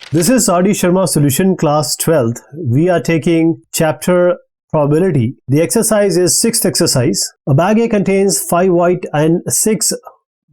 This is RD Sharma Solution Class 12th. We are taking chapter probability. The exercise is 6th exercise. A bag A contains 5 white and 6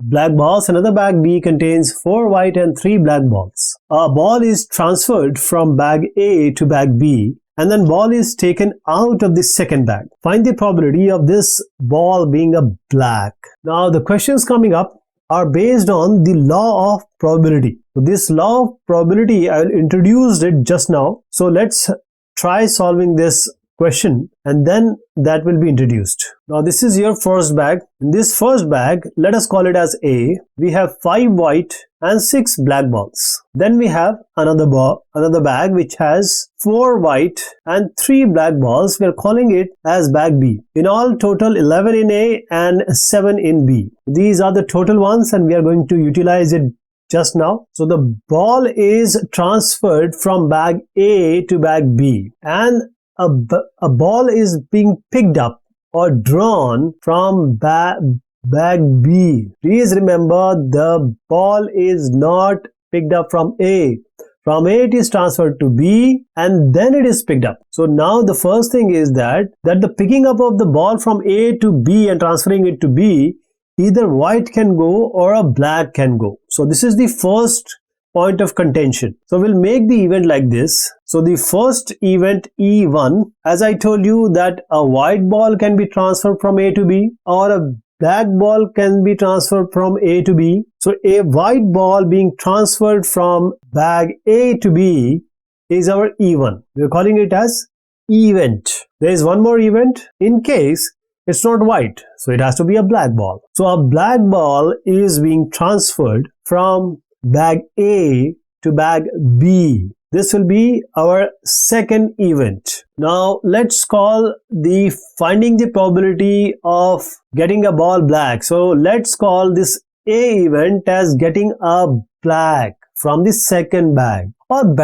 black balls. Another bag B contains 4 white and 3 black balls. A ball is transferred from bag A to bag B, and then ball is taken out of the second bag. Find the probability of this ball being a black. Now the questions coming up are based on the law of probability. So this law of probability, I introduced it just now. So let's try solving this question and then that will be introduced. Now this is your first bag. In this first bag, let us call it as A. We have 5 white and 6 black balls. Then we have another bag which has 4 white and 3 black balls. We are calling it as bag B. In all, total 11 in A and 7 in B. These are the total ones and we are going to utilize it just now. So the ball is transferred from bag A to bag B, and a ball is being picked up or drawn from bag B. Please remember, the ball is not picked up from A. From A it is transferred to B and then it is picked up. So now the first thing is that the picking up of the ball from A to B and transferring it to B, either white can go or a black can go. So this is the first point of contention. So we'll make the event like this. So the first event E1, as I told you that a white ball can be transferred from A to B or a black ball can be transferred from A to B. So a white ball being transferred from bag A to B is our E1. We're calling it as event. There is one more event in case it's not white. So it has to be a black ball. So a black ball is being transferred from bag A to bag B. This will be our second event. Now let's call the finding the probability of getting a ball black. So let's call this A event as getting a black from the second bag, or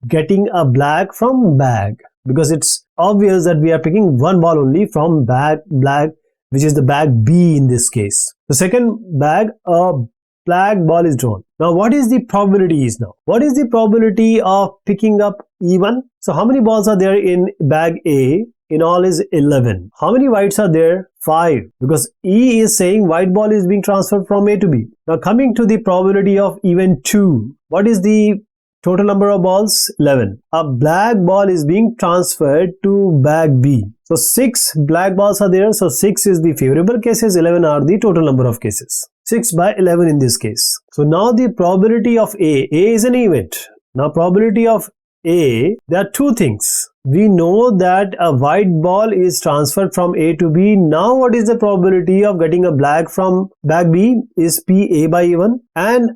getting a black from bag, because it's obvious that we are picking one ball only from bag black, which is the bag B in this case. The second bag, a black ball is drawn. Now what is the probability is now? What is the probability of picking up E1? So how many balls are there in bag A? In all is 11. How many whites are there? 5. Because E is saying white ball is being transferred from A to B. Now coming to the probability of event 2. What is the total number of balls? 11. A black ball is being transferred to bag B. So 6 black balls are there. So 6 is the favorable cases, 11 are the total number of cases. 6 by 11 in this case. So now the probability of A is an event. Now probability of A, there are two things. We know that a white ball is transferred from A to B. Now what is the probability of getting a black from bag B is PA by E1, and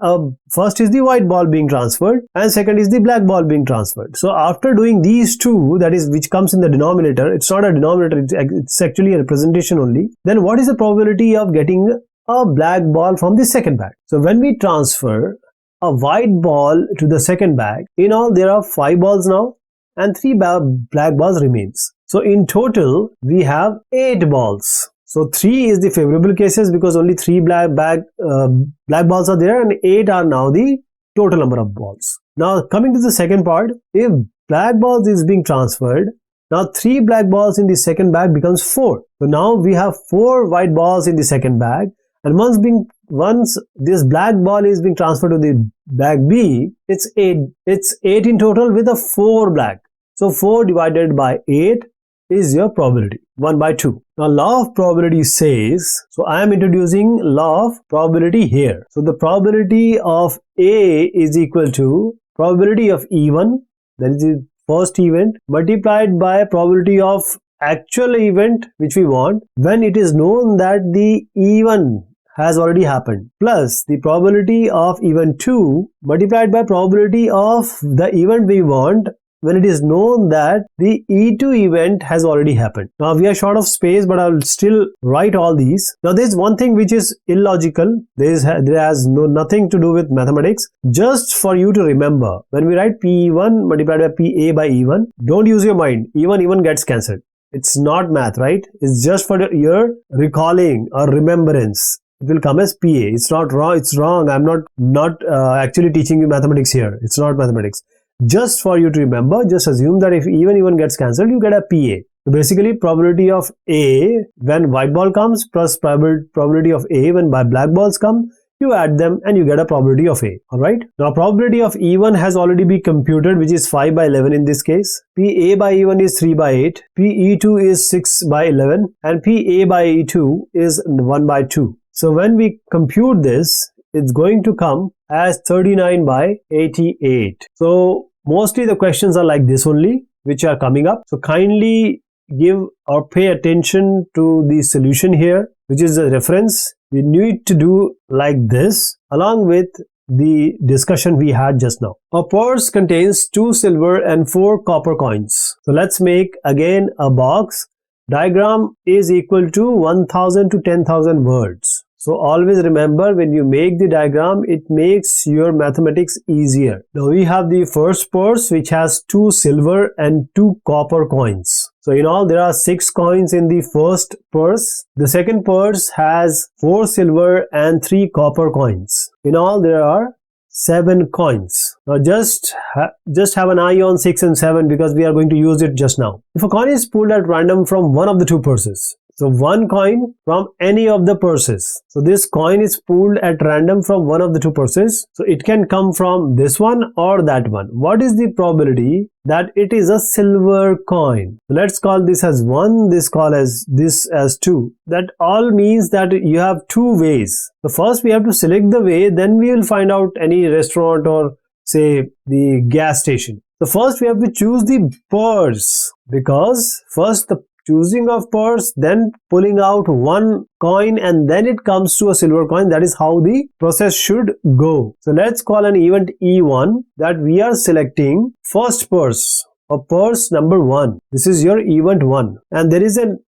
first is the white ball being transferred and second is the black ball being transferred. So after doing these two, that is which comes in the denominator, it's not a denominator, it's actually a representation only. Then what is the probability of getting a black ball from the second bag? So when we transfer a white ball to the second bag, in all there are 5 balls now and 3 black balls remains. So in total we have 8 balls. So 3 is the favorable cases because only 3 black balls are there, and 8 are now the total number of balls. Now coming to the second part, if black balls is being transferred, now 3 black balls in the second bag becomes 4. So now we have 4 white balls in the second bag, and once this black ball is being transferred to the bag B, it's 8. It's 8 in total with a 4 black. So 4 divided by 8 is your probability, 1 by 2. Now law of probability says, so I am introducing law of probability here. So the probability of A is equal to probability of E1, that is the first event, multiplied by probability of actual event which we want when it is known that the E1 has already happened, plus the probability of event 2 multiplied by probability of the event we want when it is known that the E2 event has already happened. Now we are short of space, but I'll still write all these. Now there's one thing which is illogical. There has nothing to do with mathematics. Just for you to remember, when we write P1 multiplied by PA by E1, don't use your mind. E1 gets cancelled. It's not math, right? It's just for your recalling or remembrance. it will come as PA. It's not wrong. It's wrong. I'm not actually teaching you mathematics here. It's not mathematics. Just for you to remember, just assume that if even gets cancelled, you get a PA. So basically, probability of A when white ball comes plus probability of A when black balls come, you add them and you get a probability of A. Alright. Now probability of E1 has already been computed, which is 5 by 11 in this case. PA by E1 is 3 by 8. PE2 is 6 by 11. And PA by E2 is 1 by 2. So when we compute this, it's going to come as 39 by 88. So mostly the questions are like this only, which are coming up. So kindly give or pay attention to the solution here, which is a reference. We need to do like this along with the discussion we had just now. A purse contains 2 silver and 4 copper coins. So let's make again a box. Diagram is equal to 1000 to 10,000 words. So always remember, when you make the diagram, it makes your mathematics easier. Now we have the first purse, which has 2 silver and 2 copper coins. So in all, there are 6 coins in the first purse. The second purse has 4 silver and 3 copper coins. In all, there are 7 coins. Now just have an eye on 6 and 7 because we are going to use it just now. If a coin is pulled at random from one of the 2 purses, so one coin from any of the purses. So this coin is pulled at random from one of the 2 purses. So it can come from this one or that one. What is the probability that it is a silver coin? So let's call this as 1, this as 2. That all means that you have 2 ways. So first we have to select the way, then we will find out any restaurant or say the gas station. So first we have to choose the purse, because first the choosing of purse, then pulling out one coin, and then it comes to a silver coin. That is how the process should go. So let's call an event E1 that we are selecting first purse, or purse number 1. This is your event 1, and there is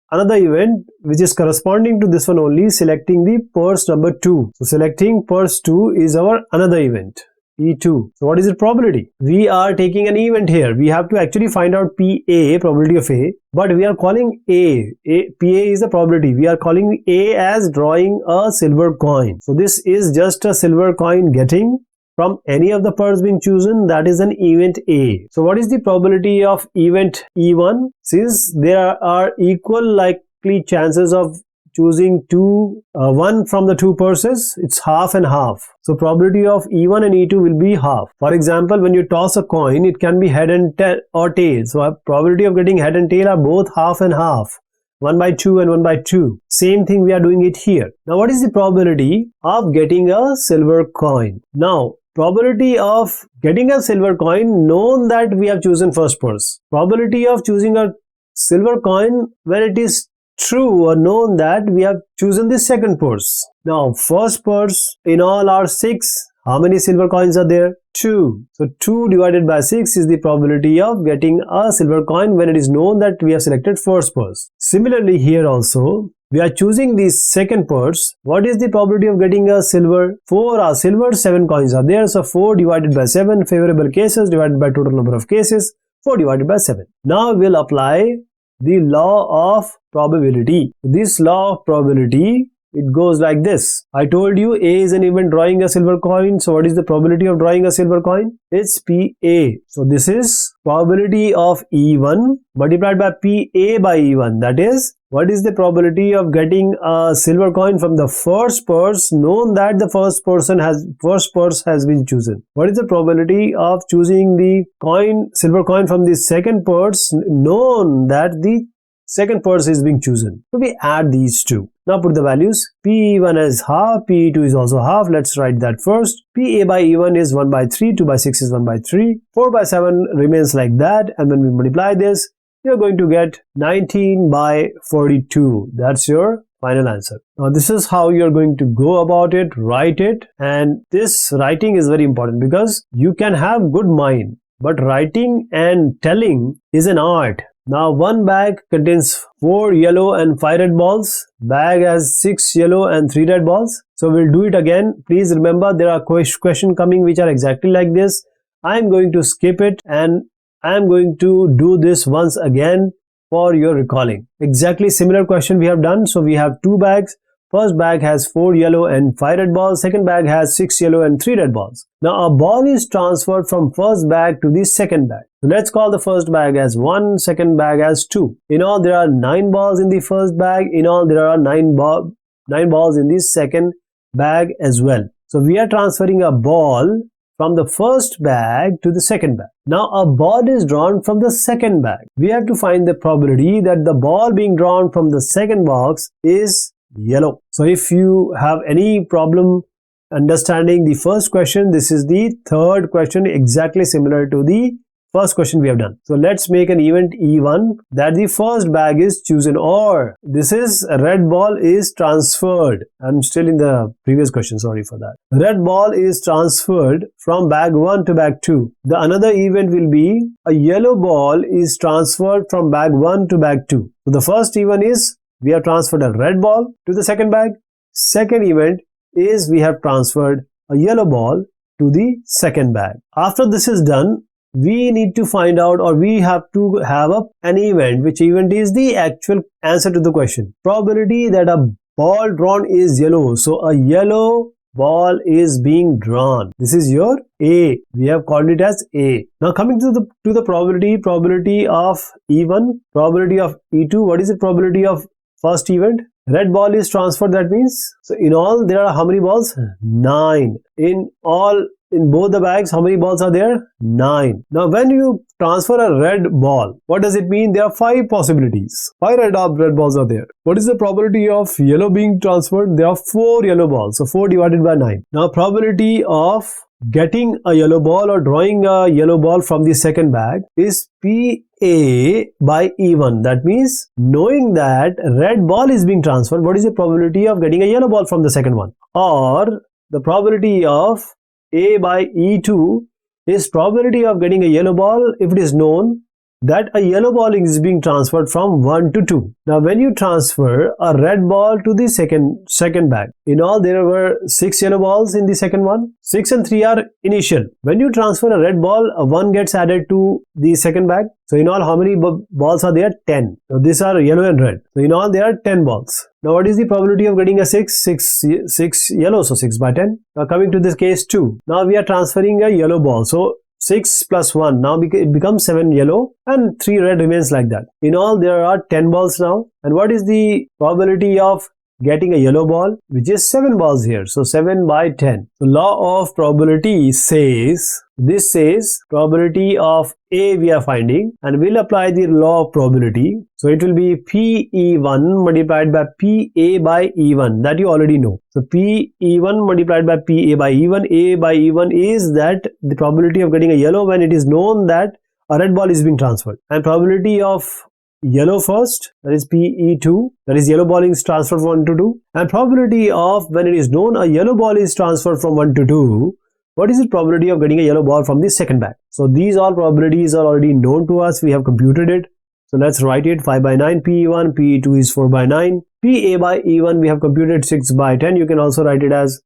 another event which is corresponding to this one only, selecting the purse number 2. So selecting purse 2 is our another event, E2. So what is the probability? We are taking an event here. We have to actually find out PA, probability of A, but we are calling PA is the probability. We are calling A as drawing a silver coin. So this is just a silver coin getting from any of the purse being chosen. That is an event A. So what is the probability of event E1? Since there are equal likely chances of choosing one from the 2 purses, it's half and half. So probability of E1 and E2 will be half. For example, when you toss a coin, it can be head and or tail. So a probability of getting head and tail are both half and half. 1 by 2 and 1 by 2. Same thing we are doing it here. Now what is the probability of getting a silver coin? Now probability of getting a silver coin, known that we have chosen first purse. Probability of choosing a silver coin when it is true or known that we have chosen the second purse. Now first purse, in all are 6. How many silver coins are there? 2. So 2 divided by 6 is the probability of getting a silver coin when it is known that we have selected first purse. Similarly here also, we are choosing the second purse. What is the probability of getting a silver? 4 are silver, 7 coins are there. So 4 divided by 7, favorable cases divided by total number of cases, 4 divided by 7. Now we'll apply the law of probability. This law of probability, it goes like this. I told you A is an event drawing a silver coin. So what is the probability of drawing a silver coin? It's PA. So this is probability of E1 multiplied by PA by E1. That is, what is the probability of getting a silver coin from the first purse, known that the first purse has been chosen? What is the probability of choosing the silver coin from the second purse, known that the second purse is being chosen? So we add these two. Now put the values. P1 is half, P2 is also half. Let's write that first. PA by E1 is 1 by 3, 2 by 6 is 1 by 3, 4 by 7 remains like that, and when we multiply this, you're going to get 19 by 42. That's your final answer. Now this is how you're going to go about it, write it, and this writing is very important because you can have good mind, but writing and telling is an art. Now one bag contains 4 yellow and 5 red balls. Bag has 6 yellow and 3 red balls. So we'll do it again. Please remember, there are questions coming which are exactly like this. I'm going to skip it and I'm going to do this once again for your recalling. Exactly similar question we have done. So we have 2 bags, First bag has 4 yellow and 5 red balls. Second bag has 6 yellow and 3 red balls. Now a ball is transferred from first bag to the second bag. So let's call the first bag as 1, second bag as 2. In all there are 9 balls in the first bag. In all there are 9 balls in the second bag as well. So we are transferring a ball from the first bag to the second bag. Now a ball is drawn from the second bag. We have to find the probability that the ball being drawn from the second box is yellow. So if you have any problem understanding the first question, this is the third question exactly similar to the first question we have done. So let's make an event E1 that the first bag is chosen, or this is a red ball is transferred. I'm still in the previous question, sorry for that. Red ball is transferred from bag 1 to bag 2. The another event will be a yellow ball is transferred from bag 1 to bag 2. So the first event is we have transferred a red ball to the second bag. Second event is we have transferred a yellow ball to the second bag. After this is done, we need to find out, or we have to have an event, which event is the actual answer to the question. Probability that a ball drawn is yellow. So a yellow ball is being drawn. This is your A. We have called it as A. Now coming to the probability of E1, probability of E2. What is the probability of first event? Red ball is transferred, that means, so in all there are how many balls? 9. In both the bags, how many balls are there? 9. Now when you transfer a red ball, what does it mean? There are 5 possibilities. 5 red balls are there. What is the probability of yellow being transferred? There are 4 yellow balls. So 4 divided by 9. Now probability of getting a yellow ball or drawing a yellow ball from the second bag is PA by E1. That means knowing that red ball is being transferred, what is the probability of getting a yellow ball from the second one? Or the probability of A by E2 is probability of getting a yellow ball if it is known that a yellow ball is being transferred from 1 to 2. Now when you transfer a red ball to the second bag, in all there were 6 yellow balls in the second one. 6 and 3 are initial. When you transfer a red ball, a 1 gets added to the second bag. So in all how many balls are there? 10. So these are yellow and red. So in all there are 10 balls. Now what is the probability of getting a 6 yellow? So 6 by 10. Now coming to this case 2. Now we are transferring a yellow ball. So 6 plus 1, now it becomes 7 yellow and 3 red remains like that. In all there are 10 balls now. And what is the probability of getting a yellow ball? Which is 7 balls here. So 7 by 10. So law of probability says, this says probability of A we are finding, and we'll apply the law of probability. So it will be PE1 multiplied by PA by E1, that you already know. So PE1 multiplied by PA by E1. A by E1 is that the probability of getting a yellow when it is known that a red ball is being transferred. And probability of yellow first, that is PE2, that is yellow ball is transferred from 1 to 2. And probability of when it is known a yellow ball is transferred from 1 to 2, what is the probability of getting a yellow ball from the second bag? So these all probabilities are already known to us. We have computed it. So let's write it. 5 by 9 PE1, PE2 is 4 by 9. PA by E1 we have computed 6 by 10. You can also write it as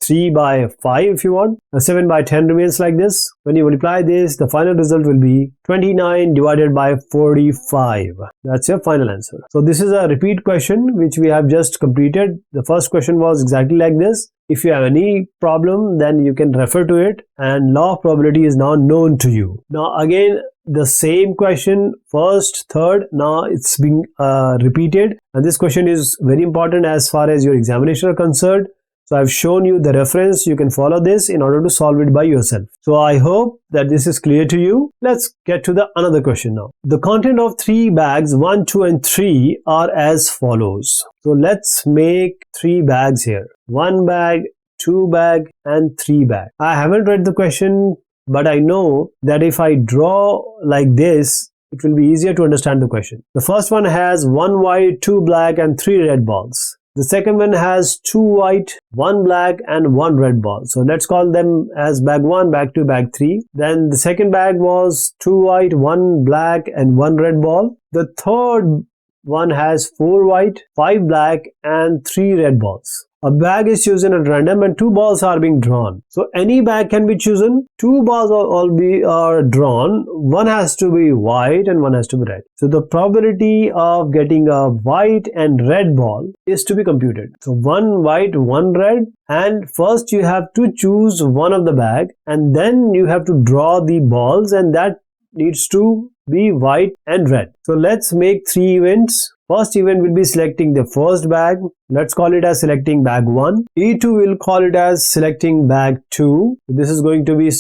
3 by 5 if you want. 7 by 10 remains like this. When you multiply this, the final result will be 29 divided by 45. That's your final answer. So this is a repeat question which we have just completed. The first question was exactly like this. If you have any problem, then you can refer to it, and law of probability is now known to you. Now again, the same question, first, third, now it's being repeated, and this question is very important as far as your examination are concerned. So I've shown you the reference. You can follow this in order to solve it by yourself. So I hope that this is clear to you. Let's get to the another question now. The content of 3 bags 1, 2 and 3 are as follows. So let's make 3 bags here. 1 bag, 2 bag and 3 bag. I haven't read the question, but I know that if I draw like this, it will be easier to understand the question. The first one has 1 white, 2 black and 3 red balls. The second one has 2 white, 1 black and 1 red ball. So let's call them as bag 1, bag 2, bag 3. Then the second bag was 2 white, 1 black and 1 red ball. The third one has 4 white, 5 black and 3 red balls. A bag is chosen at random and 2 balls are being drawn. So any bag can be chosen. 2 balls are drawn. One has to be white and one has to be red. So the probability of getting a white and red ball is to be computed. So 1 white, 1 red, and first you have to choose one of the bag and then you have to draw the balls, and that needs to be white and red. So let's make 3 events. First event will be selecting the first bag. Let's call it as selecting bag 1. E2 will call it as selecting bag 2. This is going to be,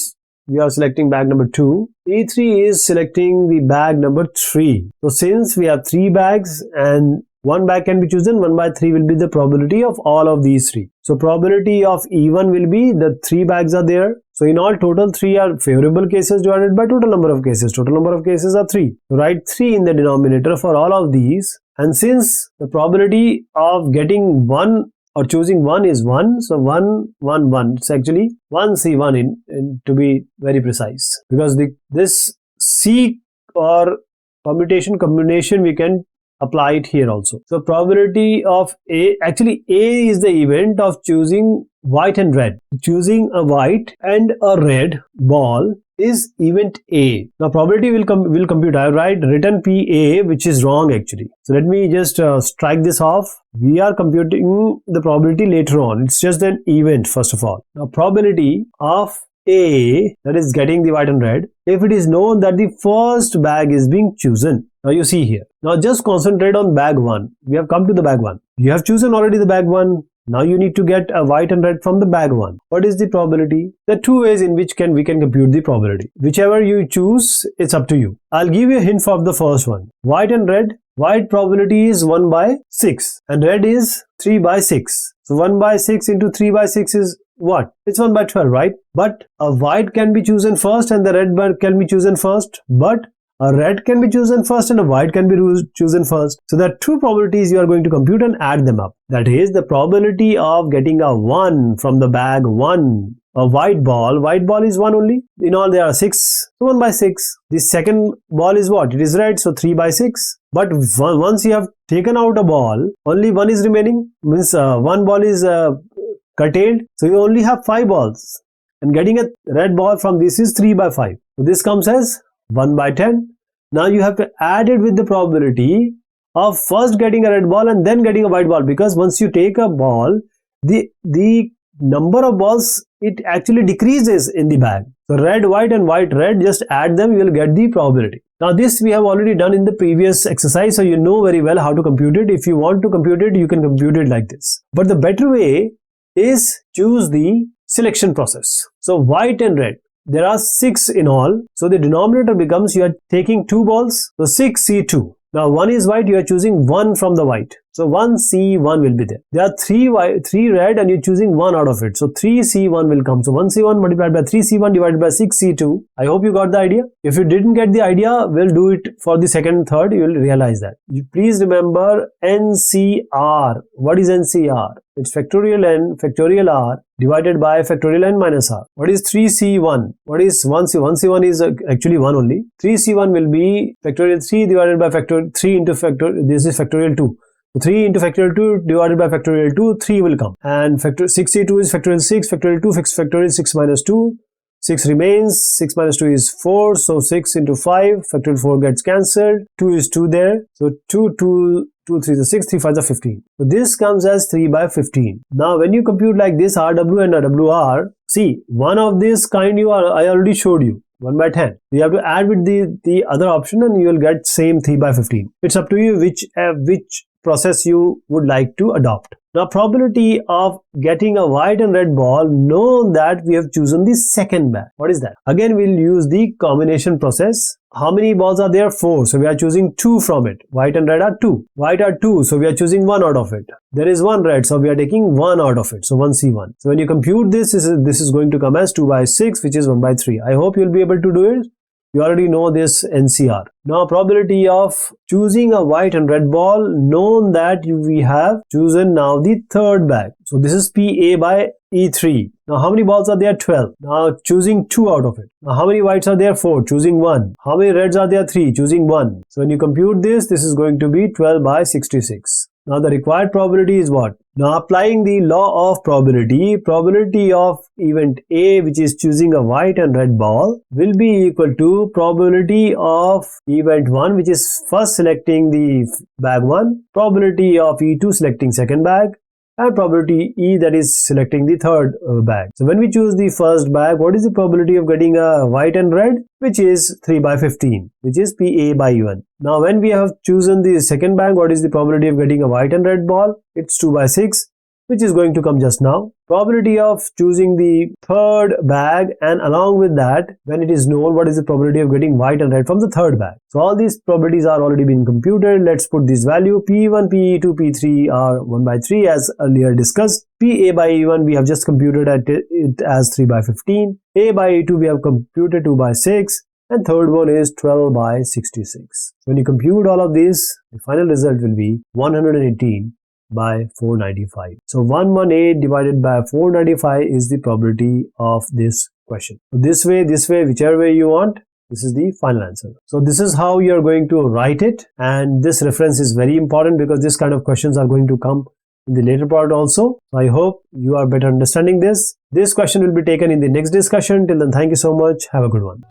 we are selecting bag number 2. E3 is selecting the bag number 3. So since we have 3 bags and 1 bag can be chosen, 1 by 3 will be the probability of all of these 3. So probability of E1 will be the 3 bags are there. So in all, total 3 are favorable cases divided by total number of cases. Total number of cases are 3. So write 3 in the denominator for all of these. And since the probability of getting 1 or choosing 1 is 1, so 1, 1, 1. It's actually 1C1 in to be very precise. Because this C or permutation combination we can apply it here also. So probability of A, actually A is the event of choosing white and red. Choosing a white and a red ball is event A. Now probability will compute. I have written PA, which is wrong actually. So let me just strike this off. We are computing the probability later on. It's just an event first of all. Now probability of A, that is getting the white and red, if it is known that the first bag is being chosen. Now you see here. Now just concentrate on bag 1. We have come to the bag 1. You have chosen already the bag 1. Now you need to get a white and red from the bag 1. What is the probability? There are 2 ways in which we can compute the probability. Whichever you choose, it's up to you. I'll give you a hint for the first one. White and red. White probability is 1 by 6 and red is 3 by 6. So 1 by 6 into 3 by 6 is what? It's 1 by 12, right? But a white can be chosen first and the red can be chosen first. But a red can be chosen first and a white can be chosen first. So there are 2 probabilities you are going to compute and add them up. That is the probability of getting a 1 from the bag 1. A white ball is 1 only. In all there are 6. So 1 by 6. The second ball is what? It is red. So 3 by 6. But once you have taken out a ball, only 1 is remaining. Means 1 ball is curtailed. So you only have 5 balls. And getting a red ball from this is 3 by 5. So this comes as 1 by 10. Now you have to add it with the probability of first getting a red ball and then getting a white ball, because once you take a ball, the number of balls, it actually decreases in the bag. So red, white and white, red, just add them, you will get the probability. Now this we have already done in the previous exercise, so you know very well how to compute it. If you want to compute it, you can compute it like this. But the better way is choose the selection process. So white and red. There are 6 in all. So the denominator becomes, you are taking 2 balls. So 6C2. Now 1 is white, you are choosing 1 from the white. So 1C1 will be there. There are 3 red and you're choosing 1 out of it. So 3C1 will come. So 1C1 multiplied by 3C1 divided by 6C2. I hope you got the idea. If you didn't get the idea, we'll do it for the second and third. You will realize that. You please remember NCR. What is NCR? It's factorial n factorial r divided by factorial n minus r. What is 3C1? What is 1C? 1C1 is actually 1 only. 3C1 will be factorial 3 divided by factorial 3 into factorial, this is factorial 2. So 3 into factorial 2 divided by factorial 2, 3 will come. And 6C2 is factorial 6, factorial 2, factorial 6 minus 2. 6 remains, 6 minus 2 is 4, so 6 into 5, factorial 4 gets cancelled, 2 is 2 there, so 2, 3 is 6, 3, 5 is 15. So this comes as 3 by 15. Now when you compute like this, RW and RWR, see, one of this kind I already showed you, 1 by 10. You have to add with the other option and you will get same 3 by 15. It's up to you which process you would like to adopt. Now probability of getting a white and red ball, know that we have chosen the second bag. What is that? Again we'll use the combination process. How many balls are there? 4. So we are choosing 2 from it. White and red are 2. White are 2. So we are choosing 1 out of it. There is 1 red. So we are taking 1 out of it. So 1C1. So when you compute this is going to come as 2 by 6, which is 1 by 3. I hope you'll be able to do it. You already know this NCR. Now probability of choosing a white and red ball, known that we have chosen now the third bag. So this is PA by E3. Now how many balls are there? 12. Now choosing 2 out of it. Now how many whites are there? 4. Choosing 1. How many reds are there? 3. Choosing 1. So when you compute this is going to be 12 by 66. Now the required probability is what? Now applying the law of probability of event A, which is choosing a white and red ball, will be equal to probability of event 1, which is first selecting the bag 1, probability of E2 selecting second bag, and probability E, that is selecting the third bag. So when we choose the first bag, what is the probability of getting a white and red? Which is 3 by 15, which is PA by 1. Now when we have chosen the second bag, what is the probability of getting a white and red ball? It's 2 by 6, which is going to come just now. Probability of choosing the third bag, and along with that, when it is known what is the probability of getting white and red from the third bag. So all these probabilities are already been computed. Let's put this value. P1, P2, P3 are 1 by 3 as earlier discussed. PA by E1 we have just computed it as 3 by 15. A by E2 we have computed 2 by 6. And third one is 12 by 66. When you compute all of these, the final result will be 118 by 495. So 118 divided by 495 is the probability of this question. So this way, whichever way you want, this is the final answer. So this is how you are going to write it, and this reference is very important because this kind of questions are going to come in the later part also. So I hope you are better understanding this. This question will be taken in the next discussion. Till then, thank you so much. Have a good one.